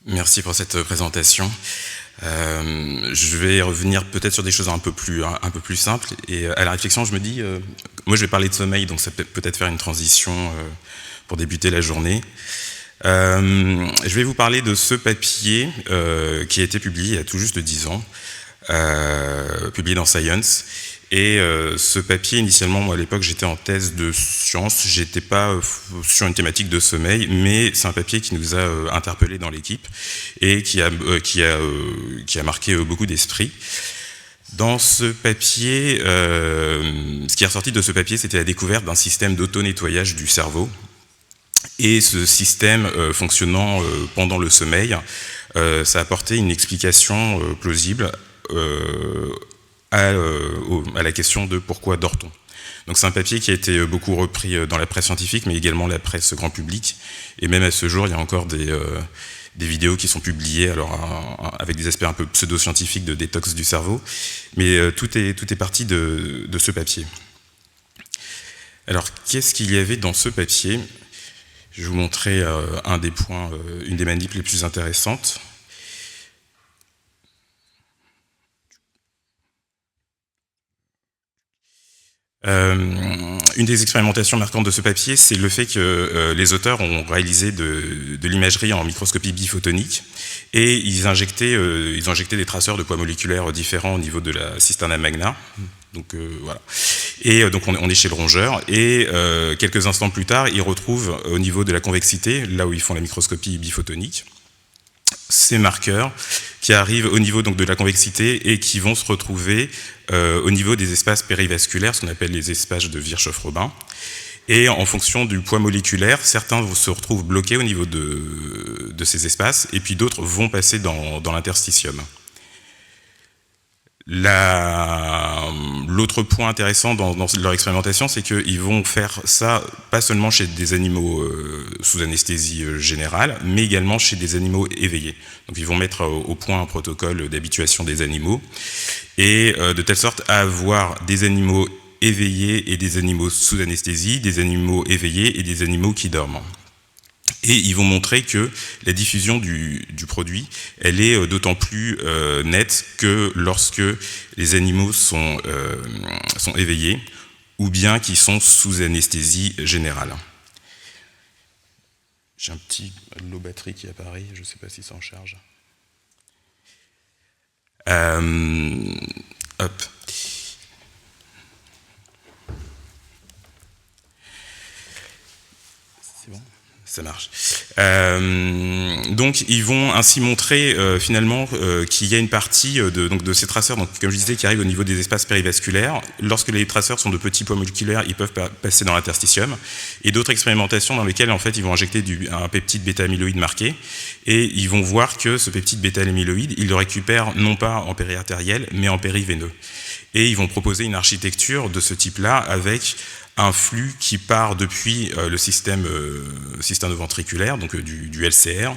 Merci pour cette présentation. Je vais revenir peut-être sur des choses un peu plus simples. Et à la réflexion, je me dis, moi je vais parler de sommeil, donc ça peut peut-être faire une transition pour débuter la journée. Je vais vous parler de ce papier qui a été publié il y a tout juste 10 ans, publié dans Science. Et ce papier, initialement, moi à l'époque, j'étais en thèse de sciences, j'étais pas sur une thématique de sommeil, mais c'est un papier qui nous a interpellés dans l'équipe et qui a marqué beaucoup d'esprits. Dans ce papier, ce qui est ressorti de ce papier, c'était la découverte d'un système d'auto-nettoyage du cerveau. Et ce système fonctionnant pendant le sommeil, ça a apporté une explication plausible à la question de pourquoi dort-on. Donc c'est un papier qui a été beaucoup repris dans la presse scientifique, mais également la presse grand public. Et même à ce jour, il y a encore des vidéos qui sont publiées, alors avec des aspects un peu pseudo-scientifiques de détox du cerveau. Mais tout est parti de ce papier. Alors qu'est-ce qu'il y avait dans ce papier ? Je vais vous montrer un des points, une des manips les plus intéressantes. Une des expérimentations marquantes de ce papier, c'est le fait que les auteurs ont réalisé de l'imagerie en microscopie biphotonique et ils injectaient des traceurs de poids moléculaires différents au niveau de la cisterna magna. Donc voilà. Et donc on est chez le rongeur et quelques instants plus tard, ils retrouvent au niveau de la convexité, là où ils font la microscopie biphotonique, ces marqueurs qui arrivent au niveau donc de la convexité et qui vont se retrouver au niveau des espaces périvasculaires, ce qu'on appelle les espaces de Virchow-Robin. Et en fonction du poids moléculaire, certains se retrouvent bloqués au niveau de ces espaces, et puis d'autres vont passer dans l'interstitium. L'autre point intéressant dans leur expérimentation, c'est qu'ils vont faire ça pas seulement chez des animaux sous anesthésie générale, mais également chez des animaux éveillés. Donc ils vont mettre au point un protocole d'habituation des animaux, et de telle sorte à avoir des animaux éveillés et des animaux sous anesthésie, des animaux éveillés et des animaux qui dorment. Et ils vont montrer que la diffusion du produit, elle est d'autant plus nette que lorsque les animaux sont éveillés ou bien qu'ils sont sous anesthésie générale. J'ai un petit lot batterie qui apparaît, je ne sais pas si ça en charge. Hop. C'est bon ? Ça marche. Donc ils vont ainsi montrer finalement qu'il y a une partie de ces traceurs, donc, comme je disais, qui arrivent au niveau des espaces périvasculaires. Lorsque les traceurs sont de petits poids moléculaires, ils peuvent passer dans l'interstitium. Et d'autres expérimentations dans lesquelles en fait ils vont injecter un peptide bêta-amyloïde marqué, et ils vont voir que ce peptide bêta-amyloïde, ils le récupèrent non pas en périartériel, mais en périveineux. Et ils vont proposer une architecture de ce type-là avec un flux qui part depuis le système cisterno-ventriculaire, donc du LCR,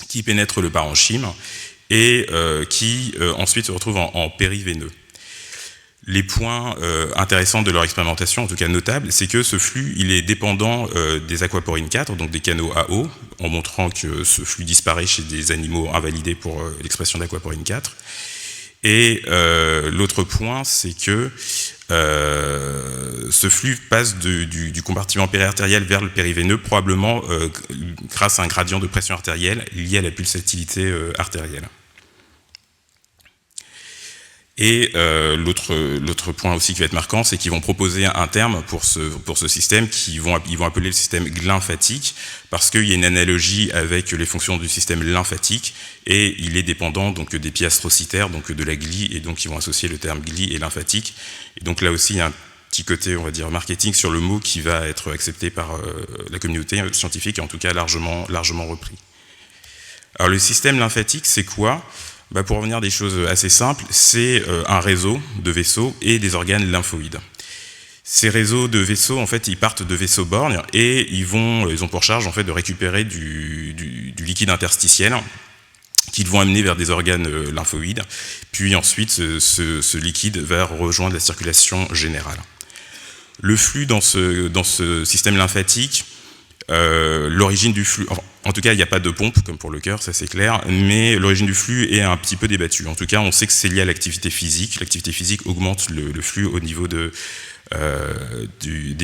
qui pénètre le parenchyme et qui ensuite se retrouve en périveineux. Les points intéressants de leur expérimentation, en tout cas notables, c'est que ce flux, il est dépendant des aquaporines 4, donc des canaux à eau, en montrant que ce flux disparaît chez des animaux invalidés pour l'expression d'aquaporine 4. Et l'autre point, c'est que ce flux passe du compartiment périartériel vers le périveineux, probablement grâce à un gradient de pression artérielle lié à la pulsatilité artérielle. Et l'autre point aussi qui va être marquant, c'est qu'ils vont proposer un terme pour ce système ils vont appeler le système lymphatique, parce qu'il y a une analogie avec les fonctions du système lymphatique, et il est dépendant donc des piastrocytaires, donc de la glie, et donc ils vont associer le terme glie et lymphatique. Et donc là aussi, il y a un petit côté, on va dire, marketing sur le mot qui va être accepté par la communauté scientifique, et en tout cas largement repris. Alors le système lymphatique, c'est quoi ? Pour revenir à des choses assez simples, c'est un réseau de vaisseaux et des organes lymphoïdes. Ces réseaux de vaisseaux, en fait, ils partent de vaisseaux borgnes et ils ont pour charge en fait de récupérer du liquide interstitiel qu'ils vont amener vers des organes lymphoïdes. Puis ensuite, ce liquide va rejoindre la circulation générale. Le flux dans ce système lymphatique, L'origine du flux, en tout cas, il n'y a pas de pompe, comme pour le cœur, ça c'est clair, mais l'origine du flux est un petit peu débattue. En tout cas, on sait que c'est lié à l'activité physique. L'activité physique augmente le flux au niveau des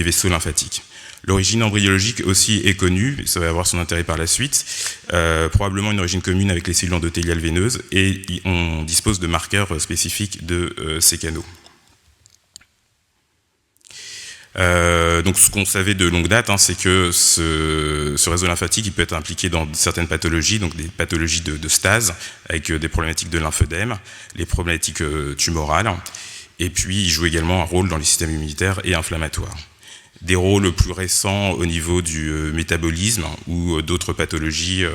vaisseaux lymphatiques. L'origine embryologique aussi est connue, ça va avoir son intérêt par la suite, probablement une origine commune avec les cellules endothéliales veineuses, et on dispose de marqueurs spécifiques de ces canaux. Donc ce qu'on savait de longue date, c'est que ce réseau lymphatique il peut être impliqué dans certaines pathologies, donc des pathologies de stase, avec des problématiques de lymphœdème, les problématiques tumorales, et puis il joue également un rôle dans les systèmes immunitaires et inflammatoires. Des rôles plus récents au niveau du métabolisme ou d'autres pathologies,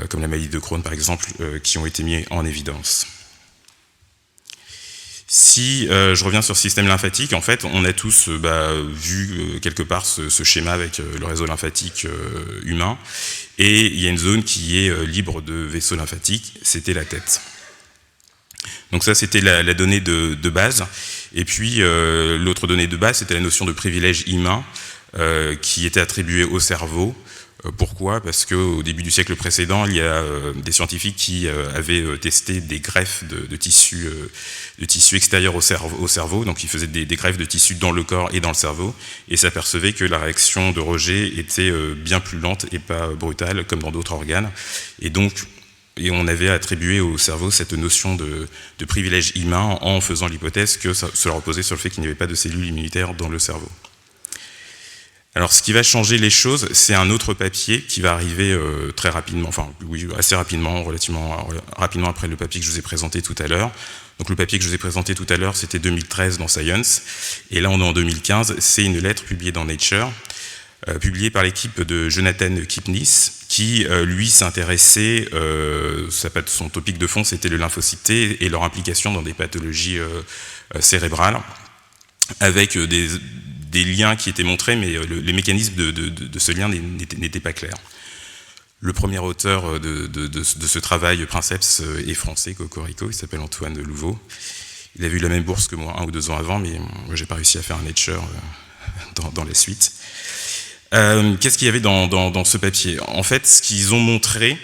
comme la maladie de Crohn par exemple, qui ont été mis en évidence. Si je reviens sur le système lymphatique, en fait, on a tous vu quelque part ce schéma avec le réseau lymphatique humain, et il y a une zone qui est libre de vaisseaux lymphatiques, c'était la tête. Donc ça, c'était la donnée de base, et puis l'autre donnée de base, c'était la notion de privilège humain qui était attribuée au cerveau. Pourquoi ? Parce qu'au début du siècle précédent, il y a des scientifiques qui avaient testé des greffes de tissus extérieurs au cerveau, donc ils faisaient des greffes de tissus dans le corps et dans le cerveau, et s'apercevaient que la réaction de rejet était bien plus lente et pas brutale, comme dans d'autres organes. Et on avait attribué au cerveau cette notion de privilège humain en faisant l'hypothèse que cela reposait sur le fait qu'il n'y avait pas de cellules immunitaires dans le cerveau. Alors, ce qui va changer les choses, c'est un autre papier qui va arriver très rapidement, enfin, oui, assez rapidement, relativement rapidement après le papier que je vous ai présenté tout à l'heure. Donc, le papier que je vous ai présenté tout à l'heure, c'était 2013 dans Science, et là, on est en 2015. C'est une lettre publiée dans Nature, publiée par l'équipe de Jonathan Kipnis, qui, lui, s'intéressait, son topic de fond, c'était le lymphocyte T et leur implication dans des pathologies cérébrales, avec des liens qui étaient montrés, mais les mécanismes de ce lien n'étaient pas clairs. Le premier auteur de ce travail, Princeps, est français, Cocorico, il s'appelle Antoine Louveau. Il avait eu la même bourse que moi 1 ou 2 ans avant, mais moi j'ai pas réussi à faire un Nature dans la suite. Qu'est-ce qu'il y avait dans ce papier ? En fait, ce qu'ils ont montré,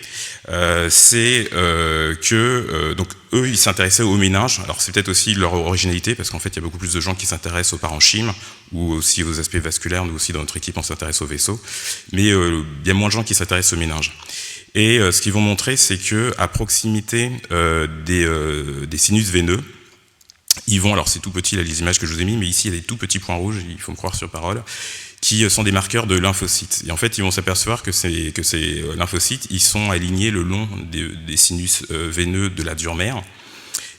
c'est que donc eux, ils s'intéressaient au méninge. Alors c'est peut-être aussi leur originalité, parce qu'en fait, il y a beaucoup plus de gens qui s'intéressent aux parenchymes ou aussi aux aspects vasculaires. Nous aussi, dans notre équipe, on s'intéresse aux vaisseaux, mais il y a moins de gens qui s'intéressent au méninge. Et ce qu'ils vont montrer, c'est que à proximité des sinus veineux, ils vont, alors c'est tout petit là, les images que je vous ai mis, mais ici il y a des tout petits points rouges, il faut me croire sur parole, qui sont des marqueurs de lymphocytes. Et en fait, ils vont s'apercevoir que ces lymphocytes, ils sont alignés le long des sinus veineux de la dure mère.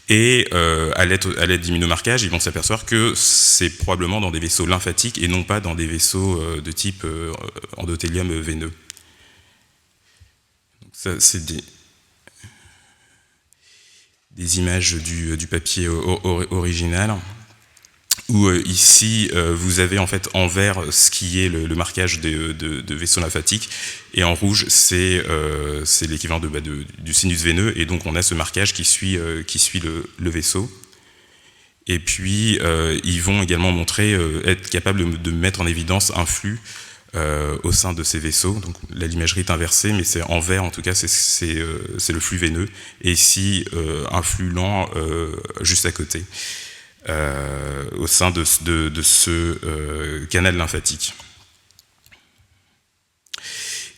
Et à l'aide d'immunomarquage, ils vont s'apercevoir que c'est probablement dans des vaisseaux lymphatiques et non pas dans des vaisseaux de type endothélium veineux. Donc ça, c'est des images du papier original, où ici vous avez en fait en vert ce qui est le marquage de vaisseaux lymphatiques, et en rouge c'est l'équivalent du sinus veineux, et donc on a ce marquage qui suit le vaisseau. Et puis ils vont également montrer être capables de mettre en évidence un flux au sein de ces vaisseaux. Donc là l'imagerie est inversée, mais c'est en vert en tout cas, c'est le flux veineux, et ici un flux lent juste à côté. Au sein de ce canal lymphatique.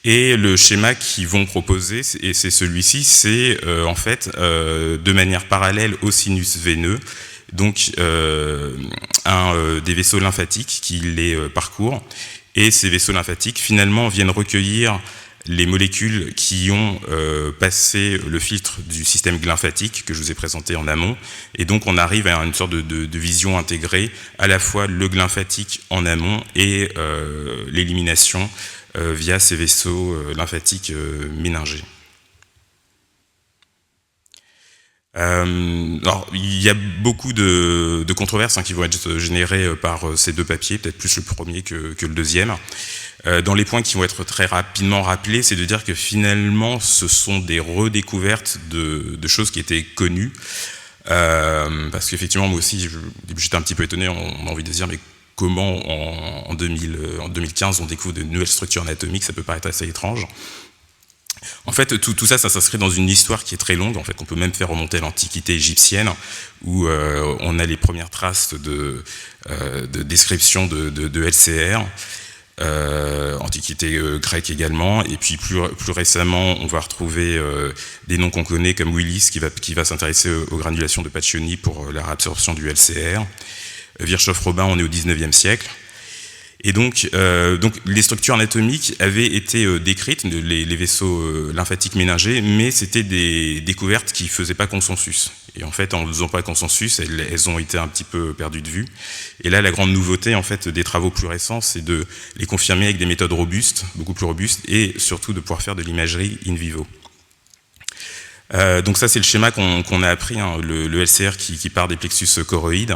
Et le schéma qu'ils vont proposer, et c'est celui-ci, c'est en fait de manière parallèle au sinus veineux, donc des vaisseaux lymphatiques qui les parcourent, et ces vaisseaux lymphatiques finalement viennent recueillir les molécules qui ont passé le filtre du système lymphatique que je vous ai présenté en amont, et donc on arrive à une sorte de vision intégrée, à la fois le lymphatique en amont et l'élimination via ces vaisseaux lymphatiques méningés. Alors, il y a beaucoup de controverses qui vont être générées par ces deux papiers, peut-être plus le premier que le deuxième. Dans les points qui vont être très rapidement rappelés, c'est de dire que finalement ce sont des redécouvertes de choses qui étaient connues, parce qu'effectivement moi aussi j'étais un petit peu étonné, on a envie de se dire mais comment en 2015 on découvre de nouvelles structures anatomiques, ça peut paraître assez étrange. En fait, tout ça s'inscrit dans une histoire qui est très longue, en fait, qu'on peut même faire remonter à l'Antiquité égyptienne, où on a les premières traces de description de LCR, Antiquité grecque également, et puis plus récemment, on va retrouver des noms qu'on connaît comme Willis, qui va s'intéresser aux granulations de Pacchioni pour la réabsorption du LCR. Virchow-Robin, on est au 19e siècle. Et donc les structures anatomiques avaient été décrites, les vaisseaux lymphatiques méningés, mais c'était des découvertes qui ne faisaient pas consensus. Et en fait, en ne faisant pas consensus, elles ont été un petit peu perdues de vue. Et là, la grande nouveauté en fait, des travaux plus récents, c'est de les confirmer avec des méthodes robustes, beaucoup plus robustes, et surtout de pouvoir faire de l'imagerie in vivo. Donc ça, c'est le schéma qu'on a appris, hein, le LCR qui part des plexus choroïdes,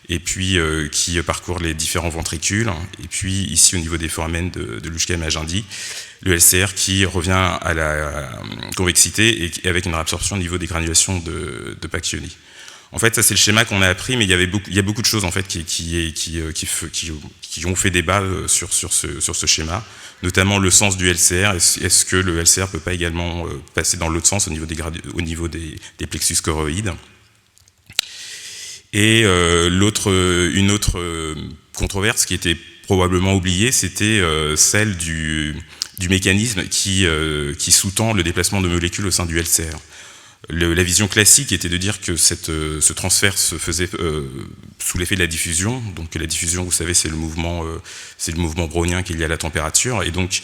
et puis qui parcourt les différents ventricules, et puis ici au niveau des foramen de Luschka et Magendie, le LCR qui revient à la convexité et avec une réabsorption au niveau des granulations de Pacchioni. En fait, ça c'est le schéma qu'on a appris, mais il y a beaucoup de choses en fait qui ont fait débat sur ce schéma, notamment le sens du LCR. Est-ce que le LCR peut pas également passer dans l'autre sens au niveau des plexus choroïdes? Et une autre controverse qui était probablement oubliée, c'était celle du mécanisme qui sous-tend le déplacement de molécules au sein du LCR. La vision classique était de dire que ce transfert se faisait sous l'effet de la diffusion. Donc la diffusion, vous savez, c'est le mouvement brownien qui est lié à la température. Et donc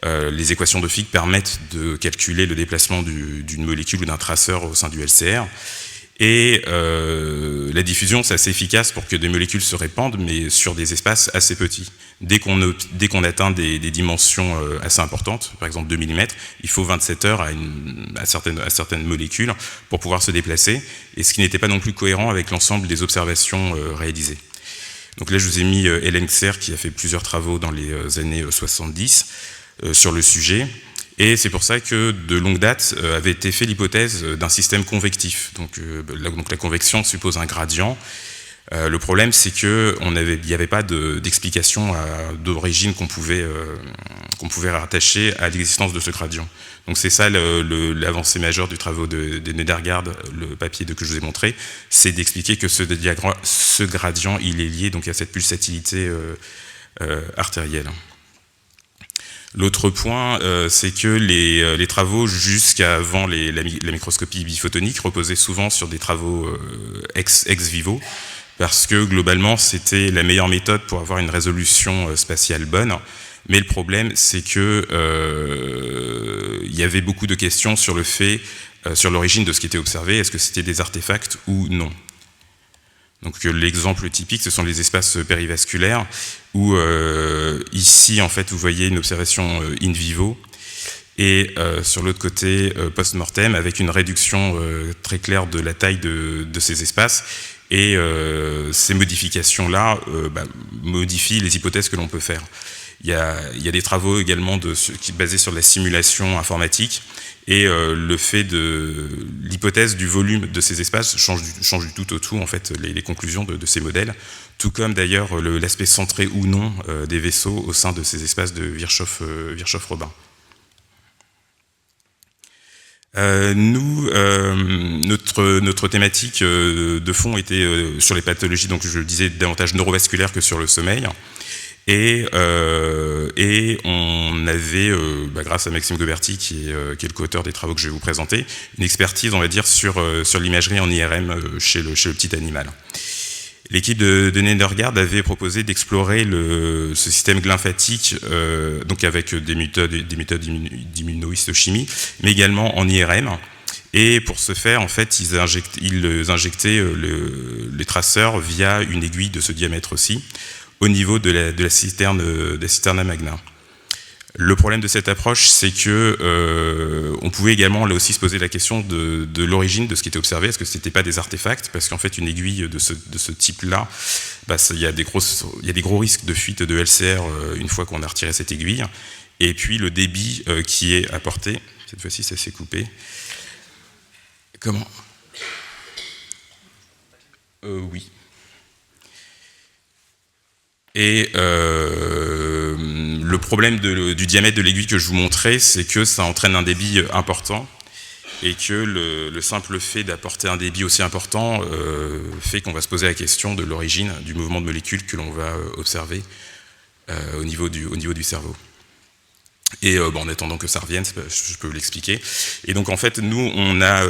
les équations de Fick permettent de calculer le déplacement d'une molécule ou d'un traceur au sein du LCR. Et la diffusion, c'est assez efficace pour que des molécules se répandent, mais sur des espaces assez petits. Dès qu'on atteint des dimensions assez importantes, par exemple 2 mm, il faut 27 heures à certaines molécules pour pouvoir se déplacer, et ce qui n'était pas non plus cohérent avec l'ensemble des observations réalisées. Donc là, je vous ai mis Hélène Xer, qui a fait plusieurs travaux dans les années 70 sur le sujet. Et c'est pour ça que de longue date avait été fait l'hypothèse d'un système convectif. Donc la convection suppose un gradient. Le problème, c'est qu'il n'y avait pas d'explication d'origine qu'on pouvait rattacher à l'existence de ce gradient. Donc c'est ça l'avancée majeure du travail de Nedergaard, le papier que je vous ai montré, c'est d'expliquer que ce gradient, il est lié donc à cette pulsatilité artérielle. L'autre point, c'est que les travaux jusqu'à avant la microscopie biphotonique reposaient souvent sur des travaux ex vivo, parce que globalement c'était la meilleure méthode pour avoir une résolution spatiale bonne. Mais le problème, c'est que il y avait beaucoup de questions sur sur l'origine de ce qui était observé. Est-ce que c'était des artefacts ou non? Donc l'exemple typique, ce sont les espaces périvasculaires, où ici, en fait, vous voyez une observation in vivo, et sur l'autre côté, post-mortem, avec une réduction très claire de la taille de ces espaces, et ces modifications-là modifient les hypothèses que l'on peut faire. Il y a des travaux également basés sur la simulation informatique, et le fait de l'hypothèse du volume de ces espaces change du tout au tout en fait les conclusions de ces modèles, tout comme d'ailleurs l'aspect centré ou non des vaisseaux au sein de ces espaces de Virchow-Robin. Notre thématique de fond était sur les pathologies, donc je le disais, davantage neurovasculaires que sur le sommeil. Et on avait, grâce à Maxime Goberti, qui est le co-auteur des travaux que je vais vous présenter, une expertise, on va dire, sur l'imagerie en IRM chez le petit animal. L'équipe de Nedergaard avait proposé d'explorer ce système lymphatique, donc avec des méthodes d'immunohistochimie, mais également en IRM. Et pour ce faire, en fait, ils injectaient les traceurs via une aiguille de ce diamètre aussi, au niveau de la cisterne à Magna. Le problème de cette approche, c'est que on pouvait également là aussi se poser la question de l'origine de ce qui était observé. Est-ce que ce n'était pas des artefacts? Parce qu'en fait, une aiguille de ce type-là, il y a des gros risques de fuite de LCR une fois qu'on a retiré cette aiguille. Et puis le débit qui est apporté, cette fois-ci ça s'est coupé. Comment? Oui. Et le problème du diamètre de l'aiguille que je vous montrais, c'est que ça entraîne un débit important, et que le simple fait d'apporter un débit aussi important fait qu'on va se poser la question de l'origine du mouvement de molécules que l'on va observer au niveau du cerveau. Et en attendant que ça revienne, je peux l'expliquer. Et donc en fait, nous, on a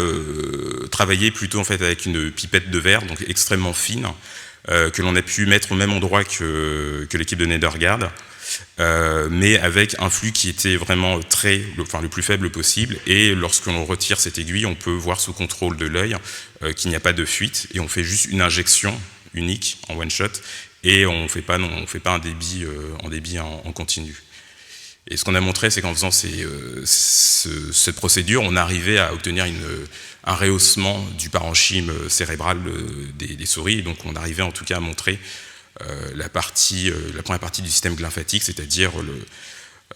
travaillé plutôt en fait avec une pipette de verre, donc extrêmement fine, que l'on a pu mettre au même endroit que l'équipe de Nedergaard, mais avec un flux qui était vraiment le plus faible possible. Et lorsqu'on retire cette aiguille, on peut voir sous contrôle de l'œil qu'il n'y a pas de fuite, et on fait juste une injection unique en one shot, et on ne fait pas un débit en continu. Et ce qu'on a montré, c'est qu'en faisant cette procédure, on arrivait à obtenir un rehaussement du parenchyme cérébral des souris. Et donc on arrivait en tout cas à montrer la première partie du système lymphatique, c'est-à-dire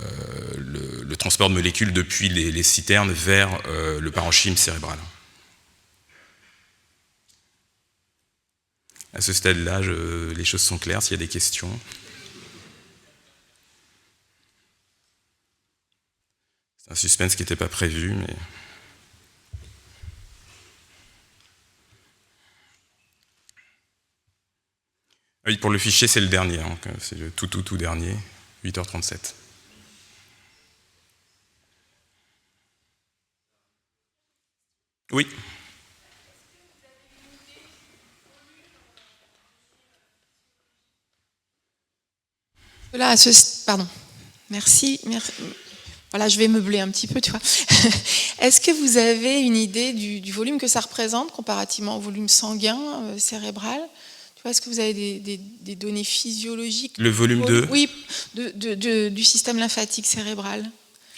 le transport de molécules depuis les citernes vers le parenchyme cérébral. À ce stade-là, les choses sont claires. S'il y a des questions. C'est un suspense qui n'était pas prévu, mais... Oui, pour le fichier, c'est le dernier, hein, c'est le tout dernier, 8h37. Oui. Là, pardon. Merci. Voilà, je vais meubler un petit peu, tu vois. Est-ce que vous avez une idée du volume que ça représente comparativement au volume sanguin cérébral? Tu vois, est-ce que vous avez des données physiologiques? Le volume de... Oui, du système lymphatique cérébral.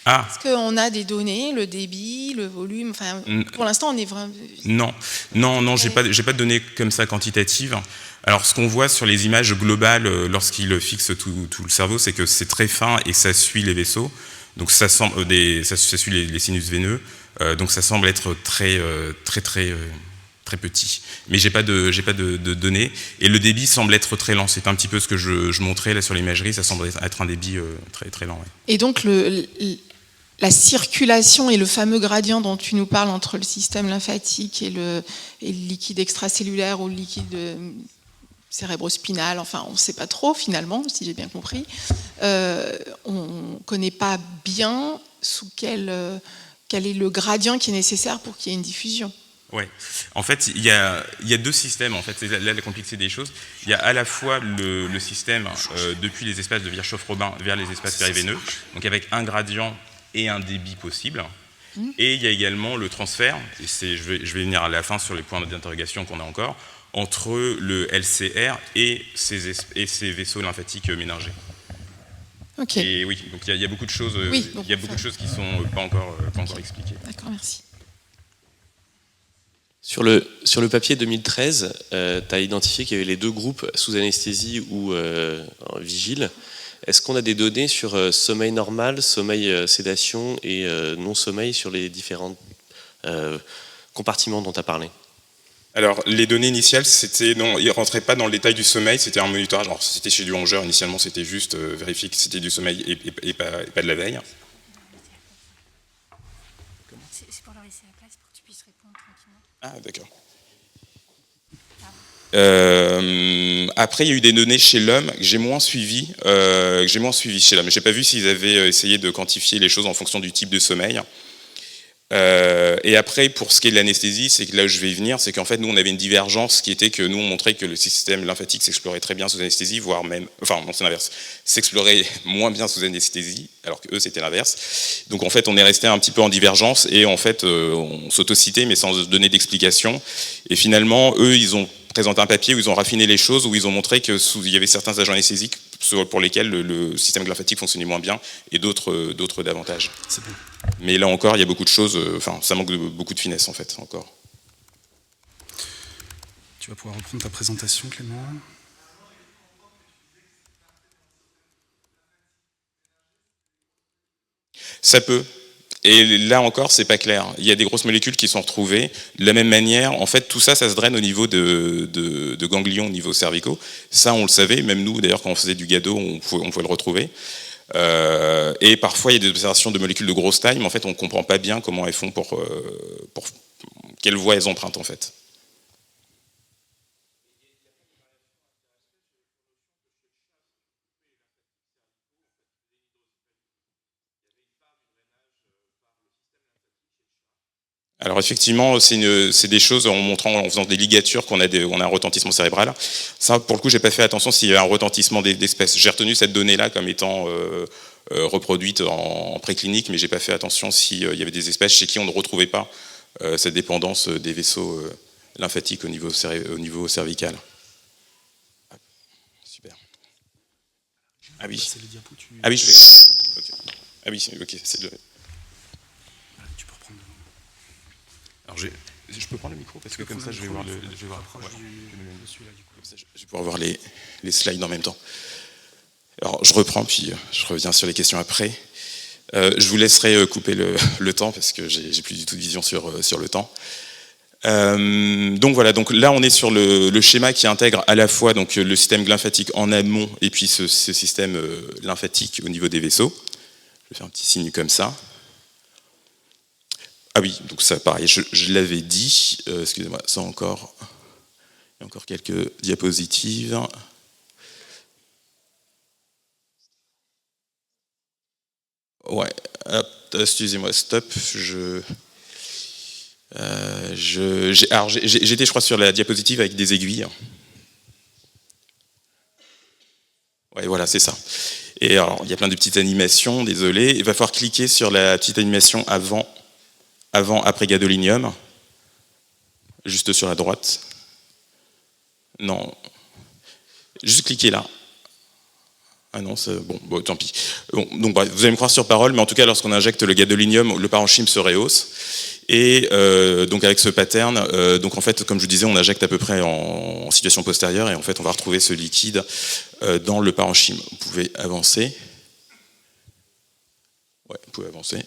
Ah. Est-ce qu'on a des données, le débit, le volume? Enfin, pour l'instant, on est vraiment... Non, j'ai pas de données comme ça quantitatives. Alors, ce qu'on voit sur les images globales lorsqu'il fixe tout le cerveau, c'est que c'est très fin et ça suit les vaisseaux. Donc, ça suit les sinus veineux. Donc, ça semble être très petit. Mais j'ai pas de données. Et le débit semble être très lent. C'est un petit peu ce que je montrais là sur l'imagerie. Ça semble être un débit très lent. Ouais. Et donc, la circulation et le fameux gradient dont tu nous parles entre le système lymphatique et le liquide extracellulaire ou le liquide cérébrospinal, enfin on ne sait pas trop finalement, si j'ai bien compris, on ne connaît pas bien quel est le gradient qui est nécessaire pour qu'il y ait une diffusion. Oui, en fait, il y a deux systèmes, en fait, c'est là la complexité des choses. Il y a à la fois le système depuis les espaces de Virchow-Robin vers les espaces périveineux, donc avec un gradient et un débit possible. Et il y a également le transfert, et je vais venir à la fin sur les points d'interrogation qu'on a encore, entre le LCR et ces vaisseaux lymphatiques méningés. Okay. Et oui, donc il y a beaucoup de choses, beaucoup de choses qui ne sont pas encore expliquées. D'accord, merci. Sur le papier 2013, tu as identifié qu'il y avait les deux groupes sous anesthésie ou vigile. Est-ce qu'on a des données sur sommeil normal, sommeil sédation et non-sommeil sur les différents compartiments dont tu as parlé? Alors, les données initiales, ils ne rentraient pas dans le détail du sommeil, c'était un monitorage. Alors, c'était chez du rongeur, initialement, c'était juste vérifier que c'était du sommeil et pas de la veille. C'est pour leur laisser la place pour que tu puisses répondre tranquillement. Ah, d'accord. Après, il y a eu des données chez l'homme que j'ai moins suivies chez l'homme. Je n'ai pas vu s'ils avaient essayé de quantifier les choses en fonction du type de sommeil. Et après, pour ce qui est de l'anesthésie, c'est que là où je vais y venir, c'est qu'en fait, nous, on avait une divergence qui était que nous, on montrait que le système lymphatique s'explorait très bien sous anesthésie, voire même, enfin, non, c'est l'inverse, s'explorait moins bien sous anesthésie, alors que eux, c'était l'inverse. Donc, en fait, on est resté un petit peu en divergence et en fait, on s'autocitait, mais sans donner d'explication. Et finalement, eux, ils ont présenté un papier où ils ont raffiné les choses, où ils ont montré qu'il y avait certains agents anesthésiques pour lesquels le système lymphatique fonctionnait moins bien et d'autres davantage. C'est bon. Mais là encore, il y a beaucoup de choses, ça manque de beaucoup de finesse en fait, encore. Tu vas pouvoir reprendre ta présentation, Clément. Ça peut. Et là encore, c'est pas clair. Il y a des grosses molécules qui sont retrouvées. De la même manière, en fait, tout ça, ça se draine au niveau de ganglions, au niveau cervicaux. Ça, on le savait. Même nous, d'ailleurs, quand on faisait du gado, on pouvait le retrouver. Et parfois, il y a des observations de molécules de grosse taille, mais en fait, on ne comprend pas bien comment elles font pour quelle voie elles empruntent, en fait. Alors effectivement, c'est des choses en faisant des ligatures on a un retentissement cérébral. Ça, pour le coup, j'ai pas fait attention s'il y avait un retentissement d'espèces. J'ai retenu cette donnée-là comme étant reproduite en préclinique, mais j'ai pas fait attention s'il y avait des espèces chez qui on ne retrouvait pas cette dépendance des vaisseaux lymphatiques au niveau cervical. Super. Ah oui. Ah oui, je vais. Okay. Ah oui, ok. C'est le. Alors je peux prendre le micro parce que comme ça je vais voir le. Je vais voir. Ouais. Comme ça, je vais pouvoir voir les slides en même temps. Alors je reprends puis je reviens sur les questions après. Je vous laisserai couper le temps parce que j'ai plus du tout de vision sur le temps. Donc voilà, donc là on est sur le schéma qui intègre à la fois donc le système lymphatique en amont et puis ce système lymphatique au niveau des vaisseaux. Je vais faire un petit signe comme ça. Ah oui, donc ça pareil, je l'avais dit, excusez-moi, ça encore, il y a encore quelques diapositives. Ouais, excusez-moi, stop, j'étais je crois sur la diapositive avec des aiguilles. Ouais, voilà, c'est ça. Et alors, il y a plein de petites animations, désolé, il va falloir cliquer sur la petite animation après gadolinium, juste sur la droite. Non, juste cliquez là. Ah non, c'est bon, tant pis. Bon, donc bref, vous allez me croire sur parole, mais en tout cas, lorsqu'on injecte le gadolinium, le parenchyme se rehausse. Et donc avec ce pattern, donc en fait, comme je vous disais, on injecte à peu près en situation postérieure, et en fait, on va retrouver ce liquide dans le parenchyme. Vous pouvez avancer. Ouais, vous pouvez avancer.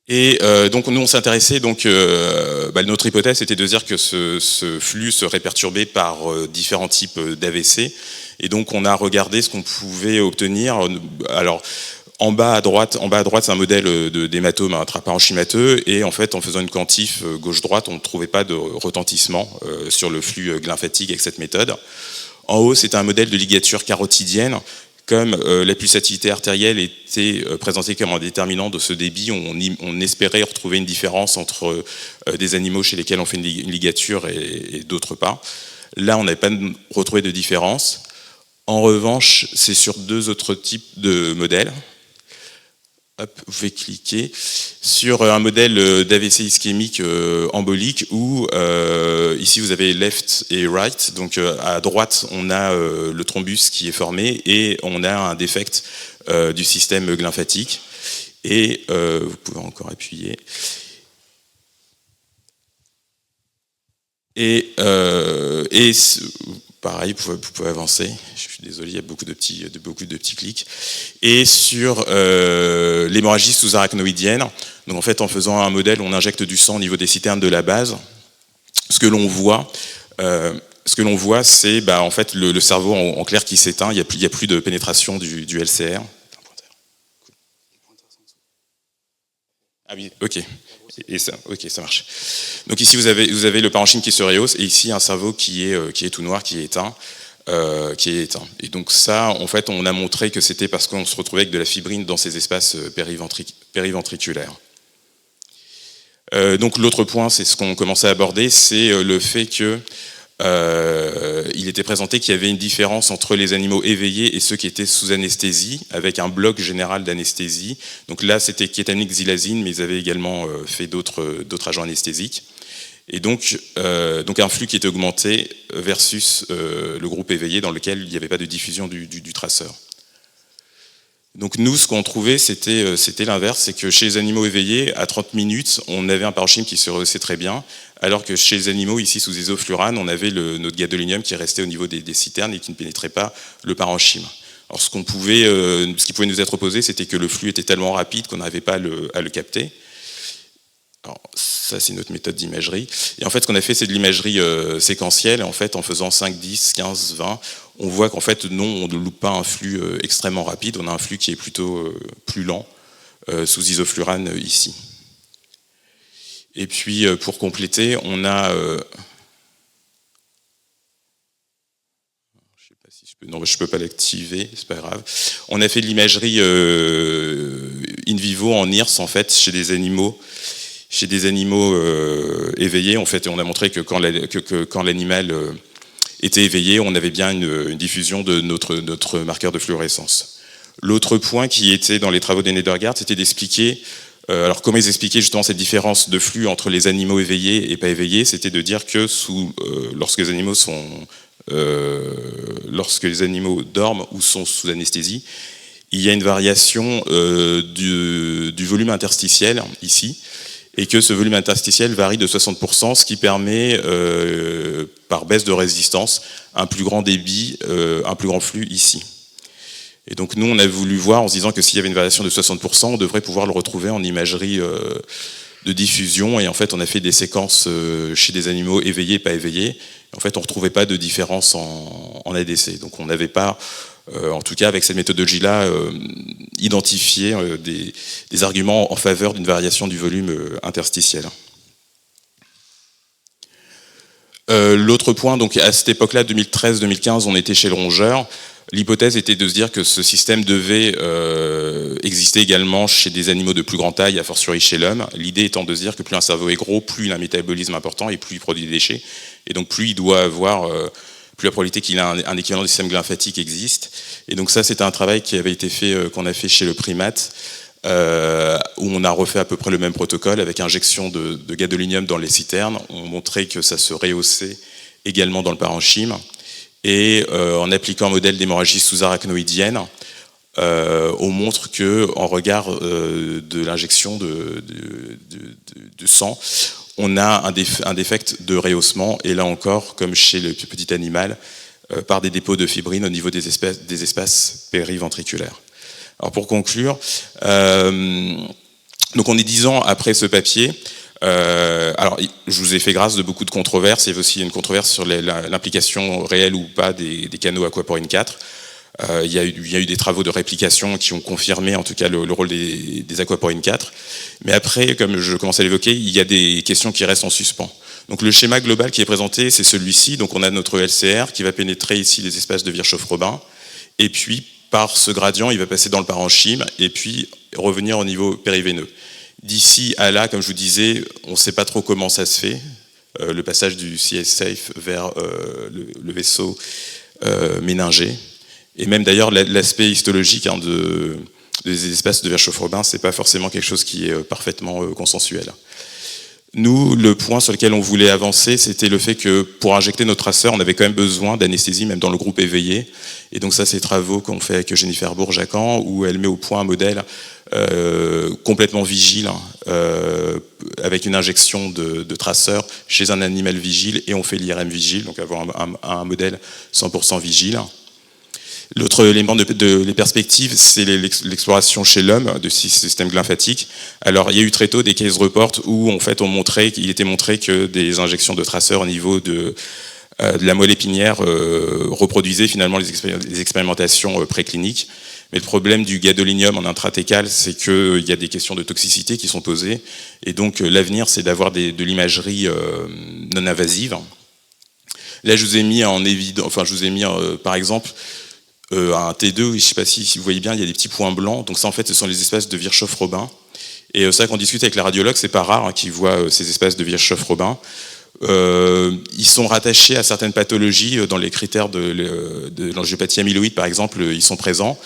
Et donc nous on s'intéressait notre hypothèse était de dire que ce flux serait perturbé par différents types d'AVC, et donc on a regardé ce qu'on pouvait obtenir. Alors en bas à droite c'est un modèle d'hématome intraparenchymateux, et en fait en faisant une quantif gauche-droite on ne trouvait pas de retentissement sur le flux lymphatique avec cette méthode. En haut c'était un modèle de ligature carotidienne. Comme la pulsatilité artérielle était présentée comme un déterminant de ce débit, on espérait retrouver une différence entre des animaux chez lesquels on fait une ligature et d'autres pas. Là, on n'avait pas retrouvé de différence. En revanche, c'est sur deux autres types de modèles. Hop, vous pouvez cliquer sur un modèle d'AVC ischémique embolique où ici vous avez left et right. Donc à droite on a le thrombus qui est formé et on a un défect du système lymphatique. Et vous pouvez encore appuyer. Et pareil, vous pouvez avancer. Je suis désolé, il y a beaucoup de petits clics. Et sur l'hémorragie sous-arachnoïdienne, donc en fait, en faisant un modèle, on injecte du sang au niveau des citernes de la base. Ce que l'on voit, c'est en fait le cerveau en clair qui s'éteint. Il n'y a plus de pénétration du LCR. Ah oui, ok. Et ça, ok, ça marche. Donc ici vous avez le parenchyme qui se rehausse, et ici un cerveau qui est tout noir, qui est éteint. Et donc ça, en fait, on a montré que c'était parce qu'on se retrouvait avec de la fibrine dans ces espaces périventriculaires. Donc l'autre point, c'est ce qu'on commençait à aborder, c'est le fait que il était présenté qu'il y avait une différence entre les animaux éveillés et ceux qui étaient sous anesthésie, avec un bloc général d'anesthésie. Donc là, c'était kétamine, xylazine, mais ils avaient également fait d'autres agents anesthésiques. Et donc un flux qui était augmenté versus le groupe éveillé dans lequel il n'y avait pas de diffusion du traceur. Donc nous, ce qu'on trouvait, c'était l'inverse, c'est que chez les animaux éveillés, à 30 minutes, on avait un parenchyme qui se rehaussait très bien, alors que chez les animaux, ici sous isoflurane, on avait notre gadolinium qui restait au niveau des citernes et qui ne pénétrait pas le parenchyme. Alors ce qui pouvait nous être opposé, c'était que le flux était tellement rapide qu'on n'arrivait pas à le capter. Alors, ça, c'est notre méthode d'imagerie. Et en fait, ce qu'on a fait, c'est de l'imagerie séquentielle. Et en fait, en faisant 5, 10, 15, 20, on voit qu'en fait, non, on ne loupe pas un flux extrêmement rapide. On a un flux qui est plutôt plus lent, sous isoflurane ici. Et puis, pour compléter, on a... Non, je ne peux pas l'activer, c'est pas grave. On a fait de l'imagerie in vivo en IRS, en fait, chez des animaux éveillés. En fait, on a montré que quand l'animal était éveillé, on avait bien une diffusion de notre marqueur de fluorescence. L'autre point qui était dans les travaux des Nedergaard, c'était d'expliquer, alors comment ils expliquaient justement cette différence de flux entre les animaux éveillés et pas éveillés, c'était de dire que lorsque les animaux dorment ou sont sous anesthésie, il y a une variation du volume interstitiel ici, et que ce volume interstitiel varie de 60%, ce qui permet, par baisse de résistance, un plus grand débit, un plus grand flux ici. Et donc nous, on a voulu voir en se disant que s'il y avait une variation de 60%, on devrait pouvoir le retrouver en imagerie de diffusion, et en fait on a fait des séquences chez des animaux éveillés, pas éveillés. En fait, on ne retrouvait pas de différence en ADC. Donc on n'avait pas, en tout cas avec cette méthodologie-là, identifié des arguments en faveur d'une variation du volume interstitiel. L'autre point, donc à cette époque-là, 2013-2015, on était chez le rongeur. L'hypothèse était de se dire que ce système devait exister également chez des animaux de plus grande taille, a fortiori chez l'homme. L'idée étant de se dire que plus un cerveau est gros, plus il a un métabolisme important et plus il produit des déchets. Et donc plus il doit avoir, plus la probabilité qu'il ait un équivalent du système lymphatique existe. Et donc ça, c'était un travail qui avait été fait, qu'on a fait chez le primate, où on a refait à peu près le même protocole avec injection de gadolinium dans les citernes. On montrait que ça se rehaussait également dans le parenchyme. Et en appliquant un modèle d'hémorragie sous-arachnoïdienne, on montre qu'en regard de l'injection de sang, on a un défect de rehaussement, et là encore, comme chez le petit animal, par des dépôts de fibrine au niveau des espaces périventriculaires. Alors pour conclure, donc on est 10 ans après ce papier. Alors, je vous ai fait grâce de beaucoup de controverses. Il y avait aussi une controverse sur l'implication réelle ou pas des canaux aquaporine 4. Il y a eu des travaux de réplication qui ont confirmé en tout cas le rôle des aquaporine 4. Mais après, comme je commence à l'évoquer, il y a des questions qui restent en suspens. Donc le schéma global qui est présenté, c'est celui-ci. Donc on a notre LCR qui va pénétrer ici les espaces de Virchow-Robin. Et puis, par ce gradient, il va passer dans le parenchyme et puis revenir au niveau périveineux. D'ici à là, comme je vous disais, on ne sait pas trop comment ça se fait, le passage du CS-safe vers le vaisseau méningé. Et même d'ailleurs, l'aspect histologique des espaces de Virchow-Robin, ce n'est pas forcément quelque chose qui est parfaitement consensuel. Nous, le point sur lequel on voulait avancer, c'était le fait que pour injecter nos traceurs, on avait quand même besoin d'anesthésie, même dans le groupe éveillé. Et donc ça, c'est des travaux qu'on fait avec Jennifer Bourjacan, où elle met au point un modèle complètement vigile, avec une injection de traceurs chez un animal vigile, et on fait l'IRM vigile, donc avoir un modèle 100% vigile. L'autre élément les perspectives, c'est l'exploration chez l'homme de ce système lymphatique. Alors, il y a eu très tôt des case reports où, en fait, il était montré que des injections de traceurs au niveau de la moelle épinière reproduisaient finalement les expérimentations précliniques. Mais le problème du gadolinium en intratécal, c'est qu'il y a des questions de toxicité qui sont posées. Et donc, l'avenir, c'est d'avoir de l'imagerie non invasive. Là, je vous ai mis par exemple, un T2, je ne sais pas si vous voyez bien, il y a des petits points blancs. Donc ça, en fait, ce sont les espaces de Virchow-Robin. Et c'est vrai qu'on discute avec les radiologues, c'est pas rare qu'ils voient ces espaces de Virchow-Robin. Ils sont rattachés à certaines pathologies dans les critères de l'angiopathie amyloïde, par exemple, ils sont présents.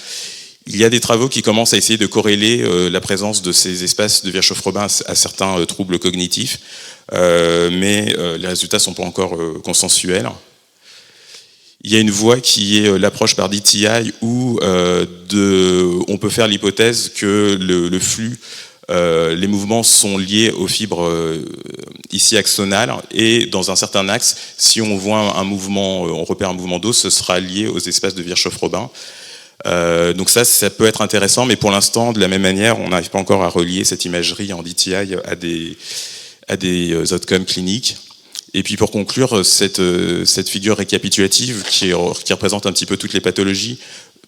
Il y a des travaux qui commencent à essayer de corréler la présence de ces espaces de Virchow-Robin à certains troubles cognitifs, mais les résultats ne sont pas encore consensuels. Il y a une voie qui est l'approche par DTI où on peut faire l'hypothèse que le flux, les mouvements sont liés aux fibres ici axonales, et dans un certain axe, si on voit un mouvement, on repère un mouvement d'os, ce sera lié aux espaces de Virchow-Robin. Donc ça peut être intéressant, mais pour l'instant, de la même manière, on n'arrive pas encore à relier cette imagerie en DTI à des outcomes cliniques. Et puis pour conclure, cette figure récapitulative qui représente un petit peu toutes les pathologies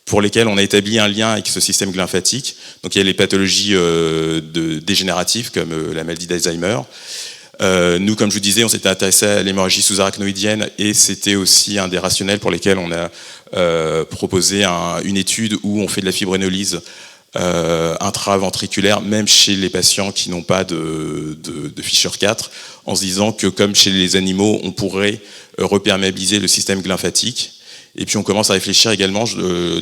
pour lesquelles on a établi un lien avec ce système lymphatique. Donc il y a les pathologies dégénératives comme la maladie d'Alzheimer. Nous, comme je vous disais, on s'était intéressé à l'hémorragie sous-arachnoïdienne et c'était aussi un des rationnels pour lesquels on a proposé une étude où on fait de la fibrinolyse intraventriculaire, même chez les patients qui n'ont pas de Fischer-4, en se disant que, comme chez les animaux, on pourrait reperméabiliser le système lymphatique. Et puis on commence à réfléchir également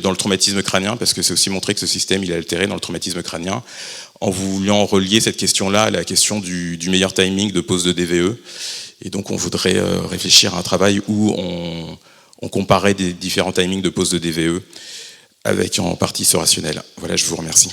dans le traumatisme crânien, parce que c'est aussi montré que ce système il est altéré dans le traumatisme crânien, en voulant relier cette question-là à la question du meilleur timing de pose de DVE. Et donc on voudrait réfléchir à un travail où on comparait des différents timings de pose de DVE avec en partie ce rationnel. Voilà, je vous remercie.